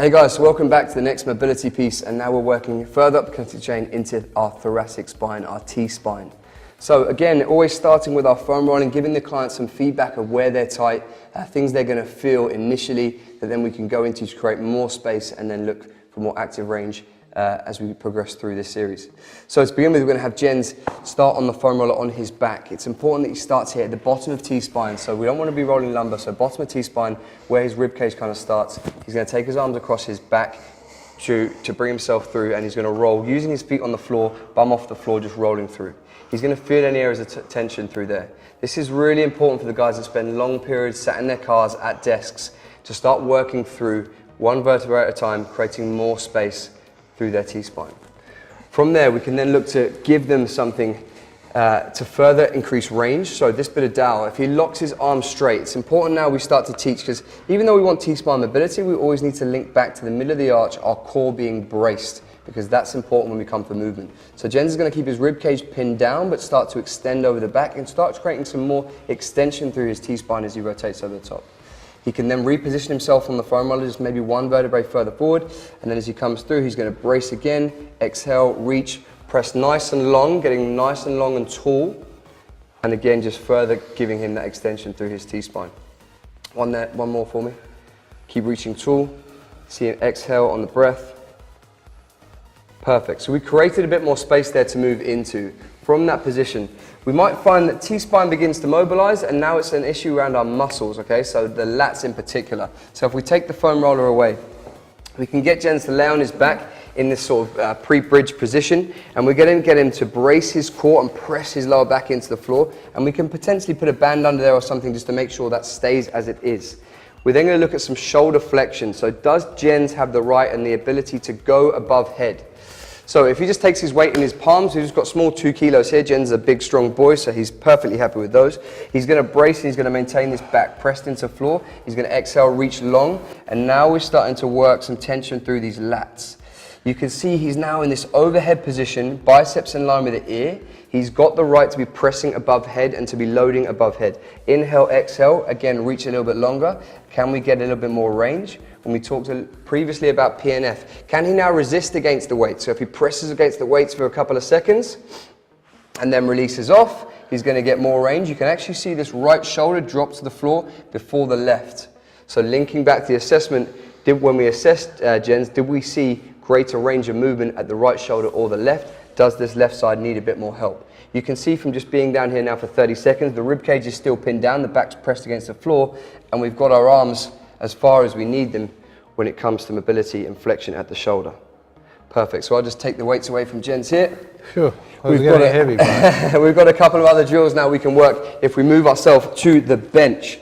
Hey guys, so welcome back to the next mobility piece, and now we're working further up the connective chain into our thoracic spine, our T-spine. So again, always starting with our foam rolling, giving the client some feedback of where they're tight, things they're going to feel initially, that then we can go into to create more space and then look for more active range as we progress through this series. So to begin with, we're going to have Jens start on the foam roller on his back. It's important that he starts here at the bottom of T-spine, so we don't want to be rolling lumbar, so bottom of T-spine, where his rib cage kind of starts. He's going to take his arms across his back to bring himself through, and he's going to roll, using his feet on the floor, bum off the floor, just rolling through. He's going to feel any areas of tension through there. This is really important for the guys that spend long periods sat in their cars at desks to start working through one vertebra at a time, creating more space through their T-spine. From there, we can then look to give them something to further increase range. So this bit of dowel, if he locks his arms straight, it's important now we start to teach, because even though we want T-spine mobility, we always need to link back to the middle of the arch, our core being braced, because that's important when we come for movement. So Jens is going to keep his rib cage pinned down, but start to extend over the back and start creating some more extension through his T-spine as he rotates over the top. He can then reposition himself on the foam roller, just maybe one vertebrae further forward, and then as he comes through, he's going to brace again, exhale, reach, press nice and long, getting nice and long and tall, and again, just further giving him that extension through his T-spine. One more for me. Keep reaching tall. See him exhale on the breath. Perfect. So we created a bit more space there to move into. From that position, we might find that T-spine begins to mobilize, and now it's an issue around our muscles, okay? So the lats in particular. So if we take the foam roller away, we can get Jens to lay on his back in this sort of pre-bridge position, and we're going to get him to brace his core and press his lower back into the floor, and we can potentially put a band under there or something just to make sure that stays as it is. We're then going to look at some shoulder flexion. So does Jens have the right and the ability to go above head? So if he just takes his weight in his palms, he's got small 2 kilos here. Jens is a big, strong boy, so he's perfectly happy with those. He's going to brace and he's going to maintain this back pressed into the floor. He's going to exhale, reach long, and now we're starting to work some tension through these lats. You can see he's now in this overhead position, biceps in line with the ear. He's got the right to be pressing above head and to be loading above head. Inhale, exhale, again, reach a little bit longer. Can we get a little bit more range? When we talked previously about PNF, can he now resist against the weight? So if he presses against the weights for a couple of seconds and then releases off, he's going to get more range. You can actually see this right shoulder drop to the floor before the left. So linking back to the assessment, when we assessed Jens, did we see greater range of movement at the right shoulder or the left? Does this left side need a bit more help? You can see from just being down here now for 30 seconds, the rib cage is still pinned down, the back's pressed against the floor, and we've got our arms as far as we need them when it comes to mobility and flexion at the shoulder. Perfect. So I'll just take the weights away from Jens here. Sure. We've got heavy. We've got a couple of other drills now we can work if we move ourselves to the bench.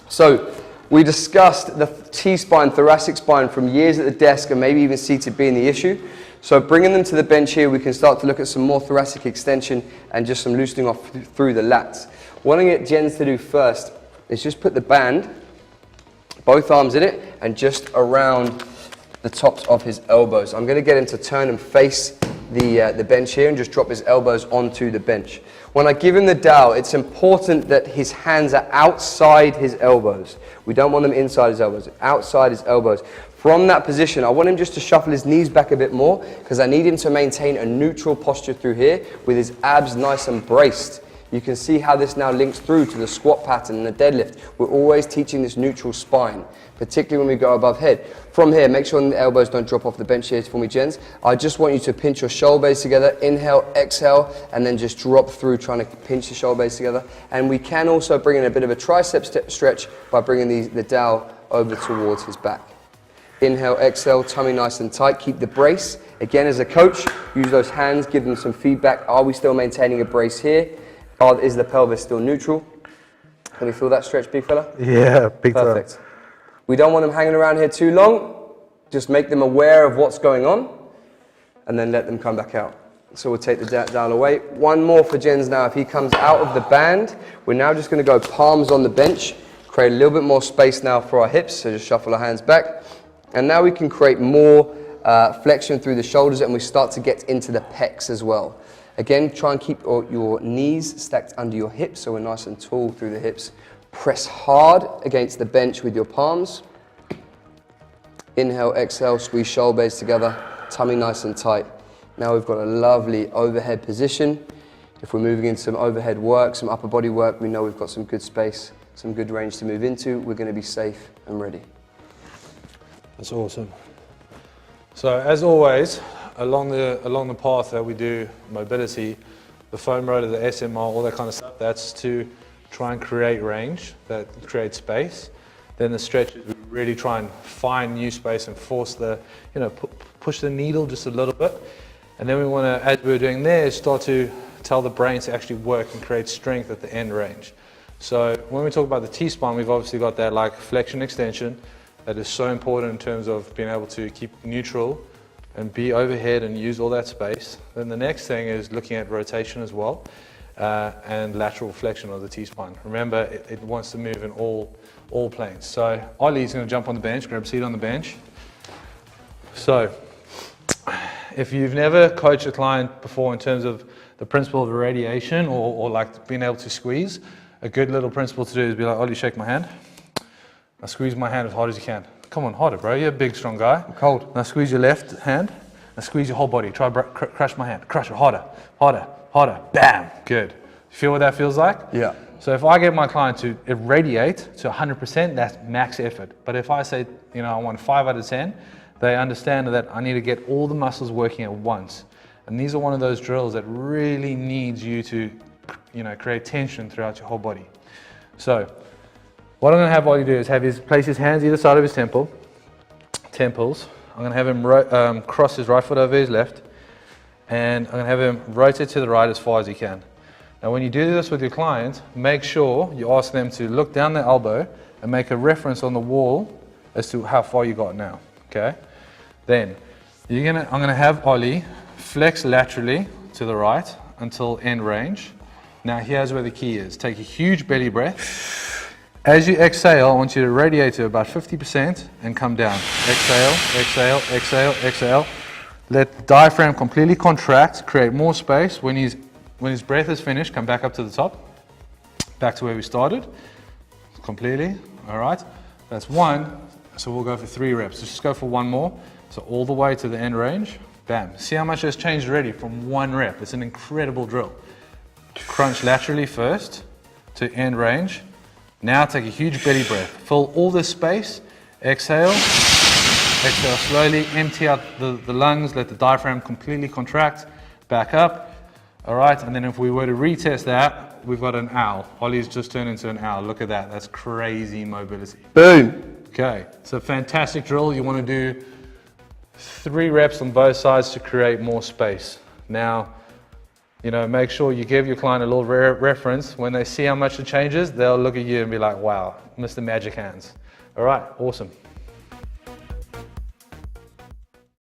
So we discussed the T-spine, thoracic spine from years at the desk and maybe even seated being the issue. So bringing them to the bench here, we can start to look at some more thoracic extension and just some loosening off through the lats. What I'm going to get Jens to do first is just put the band, both arms in it, and just around the tops of his elbows. I'm going to get him to turn and face the bench here and just drop his elbows onto the bench. When I give him the dowel, it's important that his hands are outside his elbows. We don't want them inside his elbows, outside his elbows. From that position, I want him just to shuffle his knees back a bit more, because I need him to maintain a neutral posture through here with his abs nice and braced. You can see how this now links through to the squat pattern and the deadlift. We're always teaching this neutral spine, particularly when we go above head. From here, make sure the elbows don't drop off the bench here for me, Jens. I just want you to pinch your shoulder blades together, inhale, exhale, and then just drop through, trying to pinch the shoulder blades together. And we can also bring in a bit of a tricep stretch by bringing the dowel over towards his back. Inhale, exhale, tummy nice and tight. Keep the brace. Again, as a coach, use those hands, give them some feedback. Are we still maintaining a brace here? Is the pelvis still neutral? Can we feel that stretch, big fella? Yeah, big time. Perfect. We don't want them hanging around here too long. Just make them aware of what's going on and then let them come back out. So we'll take the dowel away. One more for Jens now. If he comes out of the band, we're now just going to go palms on the bench, create a little bit more space now for our hips. So just shuffle our hands back. And now we can create more flexion through the shoulders, and we start to get into the pecs as well. Again, try and keep your knees stacked under your hips so we're nice and tall through the hips. Press hard against the bench with your palms. Inhale, exhale, squeeze shoulder blades together, tummy nice and tight. Now we've got a lovely overhead position. If we're moving into some overhead work, some upper body work, we know we've got some good space, some good range to move into. We're going to be safe and ready. That's awesome. So as always, along the path that we do mobility, the foam roller, the SMR, all that kind of stuff, that's to try and create range, that creates space. Then the stretches, we really try and find new space and force the, push the needle just a little bit. And then we want to, as we're doing there, start to tell the brain to actually work and create strength at the end range. So when we talk about the T-spine, we've obviously got that like flexion extension that is so important in terms of being able to keep neutral and be overhead and use all that space. Then the next thing is looking at rotation as well, and lateral flexion of the T-spine. Remember, it wants to move in all planes. So Ollie's going to jump on the bench, grab a seat on the bench. So if you've never coached a client before in terms of the principle of irradiation or like being able to squeeze, a good little principle to do is be like, Ollie, shake my hand. Now squeeze my hand as hard as you can. Come on, harder, bro. You're a big, strong guy. I'm cold. Now squeeze your left hand. Now squeeze your whole body. Try crush my hand. Crush it harder, harder, harder. Bam. Good. Feel what that feels like? Yeah. So if I get my client to irradiate to 100%, that's max effort. But if I say, I want 5 out of 10, they understand that I need to get all the muscles working at once. And these are one of those drills that really needs you to, create tension throughout your whole body. So what I'm going to have Ollie do is place his hands either side of his temples. I'm going to have him cross his right foot over his left, and I'm going to have him rotate to the right as far as he can. Now when you do this with your client, make sure you ask them to look down their elbow and make a reference on the wall as to how far you got now, okay? Then I'm going to have Ollie flex laterally to the right until end range. Now here's where the key is. Take a huge belly breath. As you exhale, I want you to radiate to about 50% and come down. Exhale, exhale, exhale, exhale. Let the diaphragm completely contract, create more space. When his breath is finished, come back up to the top. Back to where we started. Completely, all right? That's 1, so we'll go for 3 reps. Let's just go for 1 more. So all the way to the end range, bam. See how much has changed already from 1 rep. It's an incredible drill. Crunch laterally first to end range. Now take a huge belly breath. Fill all this space. Exhale. Exhale slowly. Empty out the lungs. Let the diaphragm completely contract. Back up. All right. And then if we were to retest that, we've got an owl. Ollie's just turned into an owl. Look at that. That's crazy mobility. Boom. Okay. It's a fantastic drill. You want to do 3 reps on both sides to create more space. Now, make sure you give your client a little reference. When they see how much it changes, they'll look at you and be like, wow, Mr. Magic Hands. All right, awesome.